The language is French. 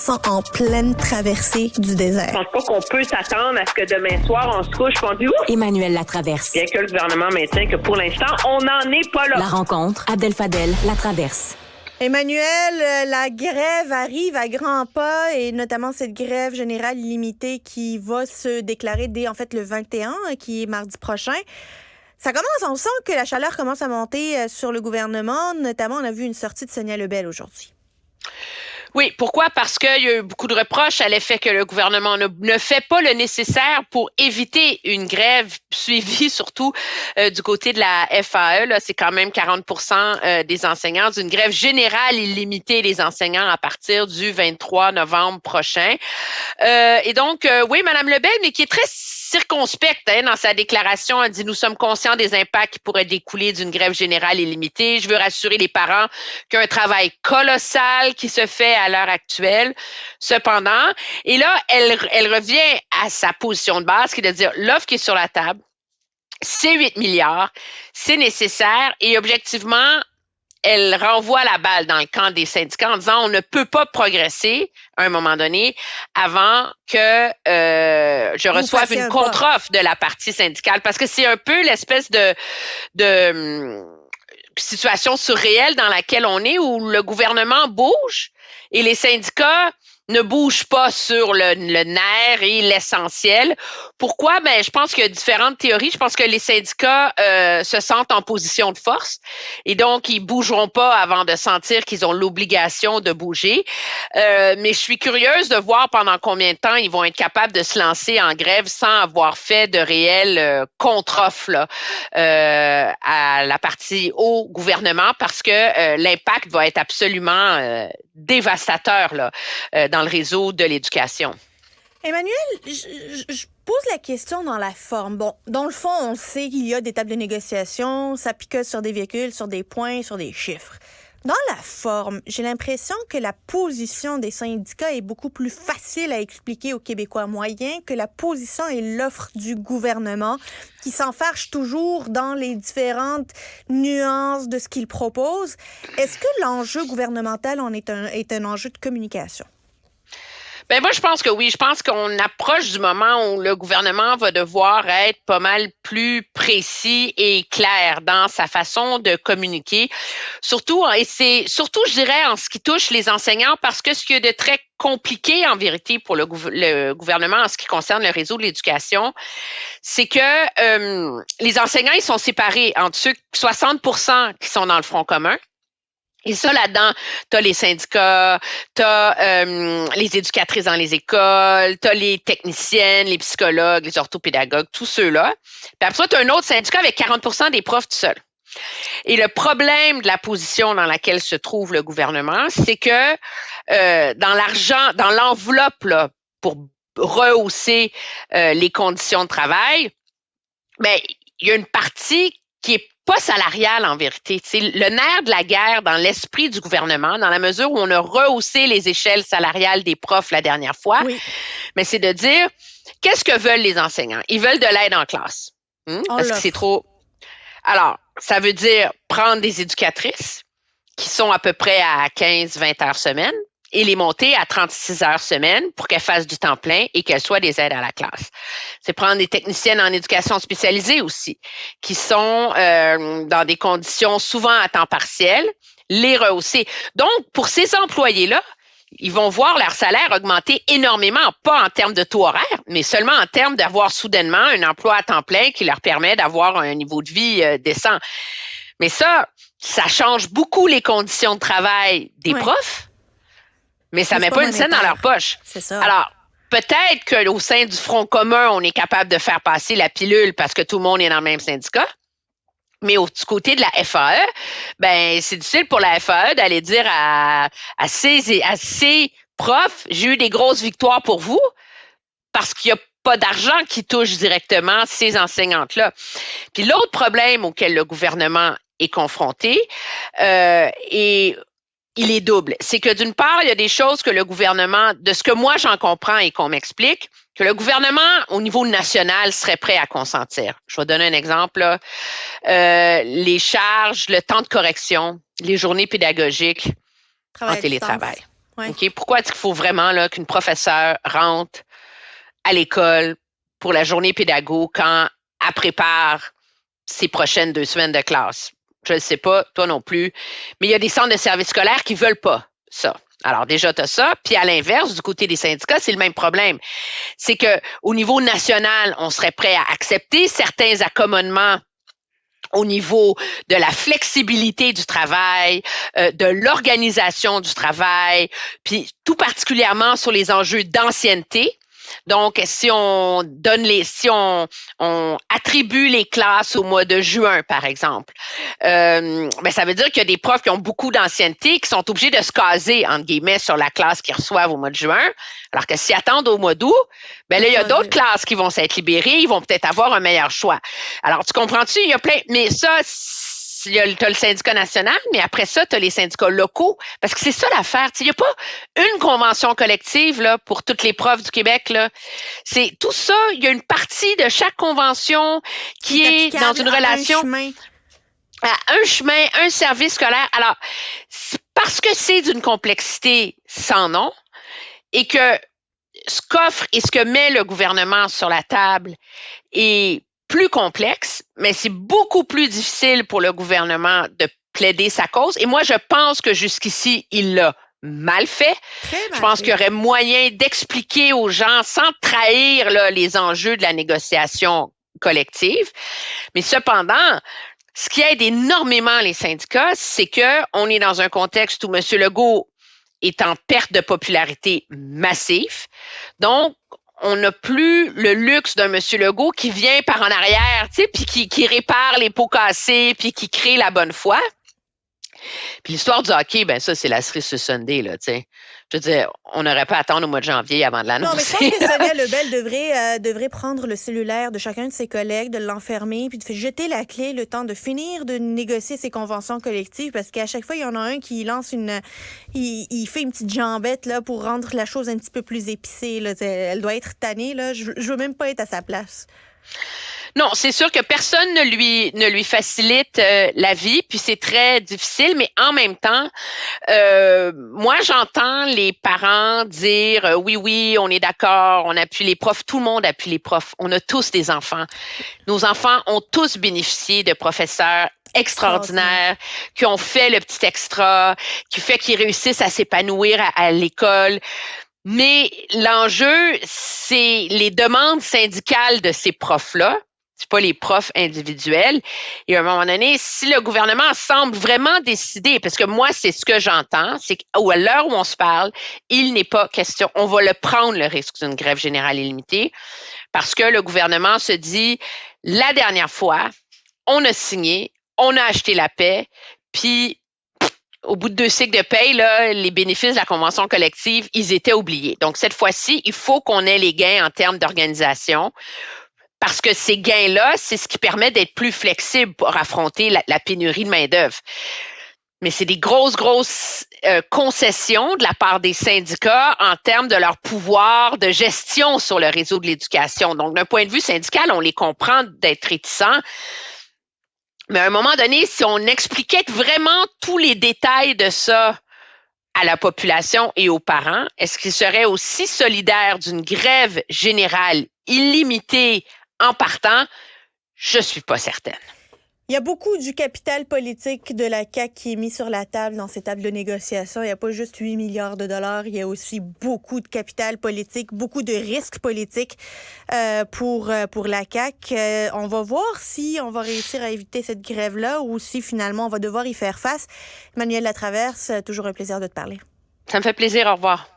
sent en pleine traversée du désert. Je pense pas qu'on peut s'attendre à ce que demain soir, on se couche et on dit « Ouf! » Emmanuel Latraverse. Bien que le gouvernement maintient que pour l'instant, on n'en est pas là. La rencontre, Abdel Fadel Latraverse. Emmanuel, la grève arrive à grands pas et notamment cette grève générale illimitée qui va se déclarer dès le 21, qui est mardi prochain. Ça commence, on sent que la chaleur commence à monter sur le gouvernement. Notamment, on a vu une sortie de Sonia Lebel aujourd'hui. Oui, pourquoi? Parce qu'il y a eu beaucoup de reproches à l'effet que le gouvernement ne fait pas le nécessaire pour éviter une grève suivie, surtout du côté de la FAE. Là, c'est quand même 40% des enseignants d'une grève générale illimitée des enseignants à partir du 23 novembre prochain. Et donc, oui, Mme Lebel, mais qui est très circonspecte dans sa déclaration, elle dit « Nous sommes conscients des impacts qui pourraient découler d'une grève générale illimitée. Je veux rassurer les parents qu'il y a un travail colossal qui se fait à l'heure actuelle. » Cependant, et là, elle revient à sa position de base, qui est de dire l'offre qui est sur la table, c'est 8 milliards, c'est nécessaire et objectivement, elle renvoie la balle dans le camp des syndicats en disant on ne peut pas progresser à un moment donné avant que je reçoive une contre-offre de la partie syndicale. Parce que c'est un peu l'espèce de situation surréelle dans laquelle on est où le gouvernement bouge et les syndicats ne bougent pas sur le nerf et l'essentiel. Pourquoi? Ben, je pense qu'il y a différentes théories. Je pense que les syndicats se sentent en position de force et donc ils bougeront pas avant de sentir qu'ils ont l'obligation de bouger. Mais je suis curieuse de voir pendant combien de temps ils vont être capables de se lancer en grève sans avoir fait de réelles contre-offres là, à la partie au gouvernement parce que l'impact va être absolument dévastateur là, dans le réseau de l'éducation. Emmanuel, je pose la question dans la forme. Bon, dans le fond, on sait qu'il y a des tables de négociation, ça picote sur des véhicules, sur des points, sur des chiffres. Dans la forme, j'ai l'impression que la position des syndicats est beaucoup plus facile à expliquer aux Québécois moyens que la position et l'offre du gouvernement qui s'enfarge toujours dans les différentes nuances de ce qu'il propose. Est-ce que l'enjeu gouvernemental est un enjeu de communication? Ben moi, je pense que oui. Je pense qu'on approche du moment où le gouvernement va devoir être pas mal plus précis et clair dans sa façon de communiquer. Surtout, et c'est surtout, je dirais, en ce qui touche les enseignants, parce que ce qu'il y a de très compliqué, en vérité, pour le gouvernement en ce qui concerne le réseau de l'éducation, c'est que les enseignants, ils sont séparés entre ceux, 60% qui sont dans le front commun. Et ça, là-dedans, t'as les syndicats, t'as les éducatrices dans les écoles, t'as les techniciennes, les psychologues, les orthopédagogues, tous ceux-là. Puis après ça, t'as un autre syndicat avec 40% des profs tout seuls. Et le problème de la position dans laquelle se trouve le gouvernement, c'est que dans l'enveloppe là, pour rehausser les conditions de travail, ben il y a une partie qui est pas salariale en vérité. C'est le nerf de la guerre dans l'esprit du gouvernement, dans la mesure où on a rehaussé les échelles salariales des profs la dernière fois. Oui. Mais c'est de dire, qu'est-ce que veulent les enseignants? Ils veulent de l'aide en classe. Parce que c'est trop... Alors, ça veut dire prendre des éducatrices qui sont à peu près à 15-20 heures semaine et les monter à 36 heures semaine pour qu'elles fassent du temps plein et qu'elles soient des aides à la classe. C'est prendre des techniciennes en éducation spécialisée aussi, qui sont dans des conditions souvent à temps partiel, les rehausser. Donc, pour ces employés-là, ils vont voir leur salaire augmenter énormément, pas en termes de taux horaire, mais seulement en termes d'avoir soudainement un emploi à temps plein qui leur permet d'avoir un niveau de vie décent. Mais ça change beaucoup les conditions de travail des profs, mais ça ne met pas une scène dans leur poche. C'est ça. Alors, peut-être qu'au sein du Front commun, on est capable de faire passer la pilule parce que tout le monde est dans le même syndicat. Mais du côté de la FAE, ben c'est difficile pour la FAE d'aller dire à ces profs, j'ai eu des grosses victoires pour vous parce qu'il n'y a pas d'argent qui touche directement ces enseignantes-là. Puis l'autre problème auquel le gouvernement est confronté, et il est double. C'est que d'une part, il y a des choses que le gouvernement, de ce que moi j'en comprends et qu'on m'explique, que le gouvernement, au niveau national, serait prêt à consentir. Je vais donner un exemple. Là. Les charges, le temps de correction, les journées pédagogiques en télétravail. Ouais. OK? Pourquoi est-ce qu'il faut vraiment là, qu'une professeure rentre à l'école pour la journée pédago quand elle prépare ses prochaines 2 semaines de classe? Je ne sais pas, toi non plus. Mais il y a des centres de services scolaires qui ne veulent pas ça. Alors déjà, tu as ça. Puis à l'inverse, du côté des syndicats, c'est le même problème. C'est qu'au niveau national, on serait prêt à accepter certains accommodements au niveau de la flexibilité du travail, de l'organisation du travail, puis tout particulièrement sur les enjeux d'ancienneté. Donc, si on attribue les classes au mois de juin, par exemple, ça veut dire qu'il y a des profs qui ont beaucoup d'ancienneté qui sont obligés de se caser, entre guillemets, sur la classe qu'ils reçoivent au mois de juin, alors que s'ils attendent au mois d'août, là, il y a d'autres classes qui vont s'être libérées, ils vont peut-être avoir un meilleur choix. Alors, tu comprends-tu? Il y a plein, mais ça, tu as le syndicat national, mais après ça, tu as les syndicats locaux, parce que c'est ça l'affaire. Il n'y a pas une convention collective là, pour toutes les profs du Québec. Là. C'est tout ça, il y a une partie de chaque convention qui est dans une relation à un chemin, un service scolaire. Alors, parce que c'est d'une complexité sans nom et que ce qu'offre et ce que met le gouvernement sur la table est plus complexe, mais c'est beaucoup plus difficile pour le gouvernement de plaider sa cause. Et moi, je pense que jusqu'ici, il l'a mal fait. Je pense qu'il y aurait moyen d'expliquer aux gens sans trahir là, les enjeux de la négociation collective. Mais cependant, ce qui aide énormément les syndicats, c'est qu'on est dans un contexte où M. Legault est en perte de popularité massive. Donc, on n'a plus le luxe d'un M. Legault qui vient par en arrière, tu sais, puis qui répare les pots cassés, puis qui crée la bonne foi. Puis l'histoire du hockey, ben ça, c'est la cerise sur Sunday, là, tu sais. Je veux dire, on n'aurait pas à attendre au mois de janvier avant de l'annoncer. Non, mais je pense que Sonia Lebel devrait prendre le cellulaire de chacun de ses collègues, de l'enfermer, puis de jeter la clé le temps de finir de négocier ses conventions collectives, parce qu'à chaque fois, il y en a un qui lance il fait une petite jambette là, pour rendre la chose un petit peu plus épicée. Là. Elle doit être tannée. Là. Je veux même pas être à sa place. Non, c'est sûr que personne ne lui facilite la vie, puis c'est très difficile, mais en même temps, moi, j'entends les parents dire oui, on est d'accord, on appuie les profs, tout le monde appuie les profs, on a tous des enfants. Nos enfants ont tous bénéficié de professeurs extraordinaires qui ont fait le petit extra, qui fait qu'ils réussissent à s'épanouir à l'école. Mais l'enjeu, c'est les demandes syndicales de ces profs-là. C'est pas les profs individuels. Et à un moment donné, si le gouvernement semble vraiment décider, parce que moi, c'est ce que j'entends, c'est qu'à l'heure où on se parle, il n'est pas question, on va le prendre le risque d'une grève générale illimitée, parce que le gouvernement se dit, la dernière fois, on a signé, on a acheté la paix, puis au bout de 2 cycles de paye, là, les bénéfices de la convention collective, ils étaient oubliés. Donc, cette fois-ci, il faut qu'on ait les gains en termes d'organisation parce que ces gains-là, c'est ce qui permet d'être plus flexible pour affronter la pénurie de main-d'œuvre. Mais c'est des grosses concessions de la part des syndicats en termes de leur pouvoir de gestion sur le réseau de l'éducation. Donc, d'un point de vue syndical, on les comprend d'être réticents. Mais à un moment donné, si on expliquait vraiment tous les détails de ça à la population et aux parents, est-ce qu'ils seraient aussi solidaires d'une grève générale illimitée en partant? Je ne suis pas certaine. Il y a beaucoup du capital politique de la CAQ qui est mis sur la table dans ces tables de négociation. Il n'y a pas juste 8 milliards de dollars. Il y a aussi beaucoup de capital politique, beaucoup de risques politiques pour la CAQ. On va voir si on va réussir à éviter cette grève-là ou si finalement on va devoir y faire face. Emmanuelle Latraverse, toujours un plaisir de te parler. Ça me fait plaisir. Au revoir.